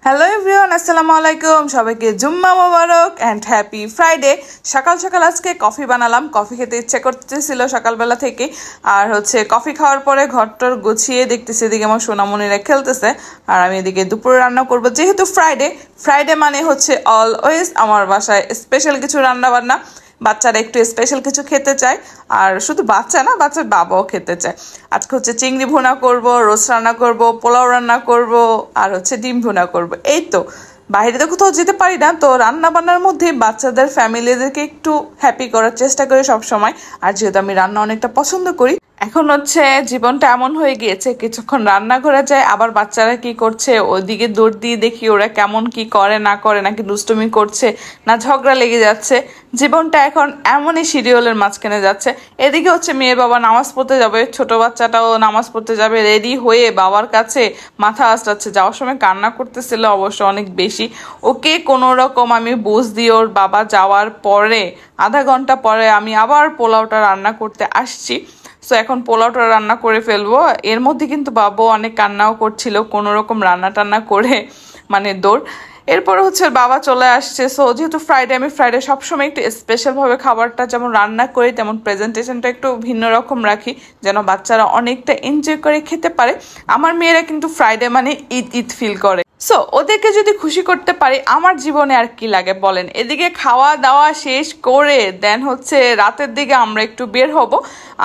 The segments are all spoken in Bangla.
হ্যালো এভরিওয়ান, আসসালামু আলাইকুম। সবাইকে জুম্মা মোবারক অ্যান্ড হ্যাপি ফ্রাইডে। সকাল সকাল আজকে কফি বানালাম। কফি খেতে ইচ্ছে করতেছিল সকালবেলা থেকে। আর কফি খাওয়ার পরে ঘরটর গুছিয়ে দেখতেছি এদিকে আমার সোনামণিরা খেলতেছে, আর আমি এদিকে দুপুরে রান্না করব। যেহেতু ফ্রাইডে মানে অলওয়েজ আমার বাসায় স্পেশাল কিছু রান্না বান্না। বাচ্চারা একটু স্পেশাল কিছু খেতে চায়, আর শুধু বাচ্চা না, বাচ্চার বাবাও খেতে চায়। আজকে চিংড়ি ভুনা করব, রোস্ট রান্না করব, পোলাও রান্না করব, আর ডিম ভুনা করব। এই তো, বাইরে তো কোথাও যেতে পারি না, তো রান্না বান্নার মধ্যে বাচ্চাদের ফ্যামিলিদেরকে একটু হ্যাপি করার চেষ্টা করি সব সময়। আর যেহেতু আমি রান্না অনেকটা পছন্দ করি, এখন জীবনটা এমন হয়ে গিয়েছে, কিছুক্ষণ রান্নাঘরে যায়, আবার বাচ্চারা কি করছে ওইদিকে দৌড় দিয়ে দেখি ওরা কেমন কি করে না করে, নাকি দুষ্টুমি করছে না ঝগড়া লেগে যাচ্ছে। জীবনটা এখন এমনই শিডিউলের মাঝখানে যাচ্ছে। এদিকে মেয়ের বাবা নামাজ পড়তে যাবে, ছোট বাচ্চাটাও নামাজ পড়তে যাবে, রেডি হয়ে বাবার কাছে মাথা আঁচড়াচ্ছে। যাওয়ার সময় কান্না করতেছিল অবশ্য অনেক বেশি। ওকে কোনো রকম আমি বুঝ দিয়ে ওর বাবা যাওয়ার পরে আধা ঘন্টা পরে আমি আবার পোলাওটা রান্না করতে আসছি। সো এখন পোলাওটা রান্না করে ফেলবো। এর মধ্যে কিন্তু বাবু অনেক কান্নাও করছিল, কোনো রকম রান্না টান্না করে দৌড়। এরপর বাবা চলে আসছে। সো যেহেতু আমি ফ্রাইডে সবসময় একটু স্পেশালভাবে খাবারটা যেমন রান্না করি, তেমন প্রেজেন্টেশনটা একটু ভিন্ন রকম রাখি, যেন বাচ্চারা অনেকটা এনজয় করে খেতে পারে। আমার মেয়েরা কিন্তু ফ্রাইডে মানে ঈদ ফিল করে। সো ওদেরকে যদি খুশি করতে পারি, আমার জীবনে আর কি লাগে বলেন। এদিকে খাওয়া দাওয়া শেষ করে দেন রাতের দিকে আমরা একটু বের হব।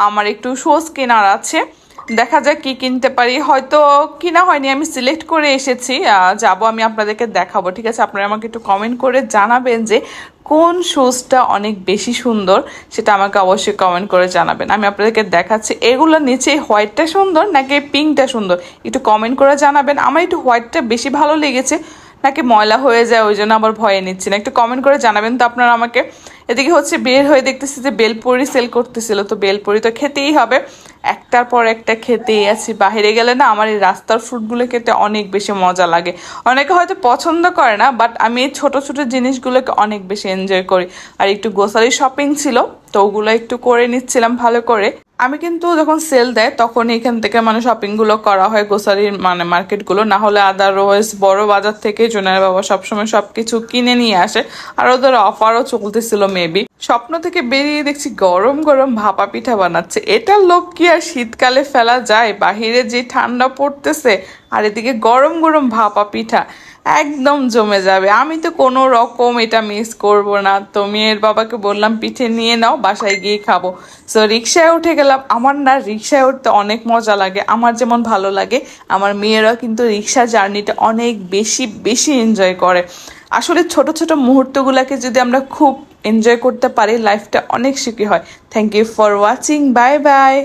আমার একটু শুজ কেনার আছে, দেখা যাক কি কিনতে পারি। হয়তো কিনা হয়নি, আমি সিলেক্ট করে এসেছি, যাব, আমি আপনাদেরকে দেখাবো। ঠিক আছে, আপনারা আমাকে একটু কমেন্ট করে জানাবেন যে কোন শুজটা অনেক বেশি সুন্দর, সেটা আমাকে অবশ্যই কমেন্ট করে জানাবেন। আমি আপনাদেরকে দেখাচ্ছি এগুলোর নিচে হোয়াইটটা সুন্দর নাকি পিঙ্কটা সুন্দর, একটু কমেন্ট করে জানাবেন। আমার একটু হোয়াইটটা বেশি ভালো লেগেছে, নাকি ময়লা হয়ে যায় ওই জন্য আবার ভয়ে নিচ্ছি না, একটু কমেন্ট করে জানাবেন তো আপনারা আমাকে। এদিকে বের হয়ে দেখতেছি যে বেলপুরি সেল করতেছিল, তো বেলপুরি তো খেতেই হবে, একটার পর একটা খেতেই আছি। বাইরে গেলে না আমার এই রাস্তার ফ্রুটগুলো খেতে অনেক বেশি মজা লাগে। অনেকে হয়তো পছন্দ করে না, বাট আমি এই ছোট ছোট জিনিসগুলোকে অনেক বেশি এনজয় করি। আর একটু গ্রোসারি শপিং ছিল, তো ওগুলো একটু করে নিচ্ছিলাম ভালো করে। আমি কিন্তু যখন সেল দেয় তখন এখান থেকে শপিং গুলো করা হয়, গ্রোসারির মার্কেট গুলো। না হলে আদারওয়াইজ বড় বাজার থেকে জোনার বাবা সবসময় সবকিছু কিনে নিয়ে আসে, আর ওদের অফারও চলতেছিল মেবি। স্বপ্ন থেকে বেরিয়ে দেখছি গরম গরম ভাপা পিঠা বানাচ্ছে। এটার লোভ কি আর শীতকালে ফেলা যায়? বাহিরে যে ঠান্ডা পড়তেছে, আর এদিকে গরম গরম ভাপা পিঠা একদম জমে যাবে। আমি তো কোনো রকম এটা মিস করব না। তো মেয়ের বাবাকে বললাম পিঠে নিয়ে নাও, বাসায় গিয়ে খাবো। সো রিক্সায় উঠে গেলাম। আমার না রিক্সায় উঠতে অনেক মজা লাগে, আমার যেমন ভালো লাগে আমার মেয়েরাও কিন্তু রিক্সা জার্নিটা অনেক বেশি বেশি এনজয় করে। আসলে ছোট ছোট মুহূর্তগুলোকে যদি আমরা খুব এনজয় করতে পারি, লাইফটা অনেক সুখী হয়। Thank you for watching, bye by.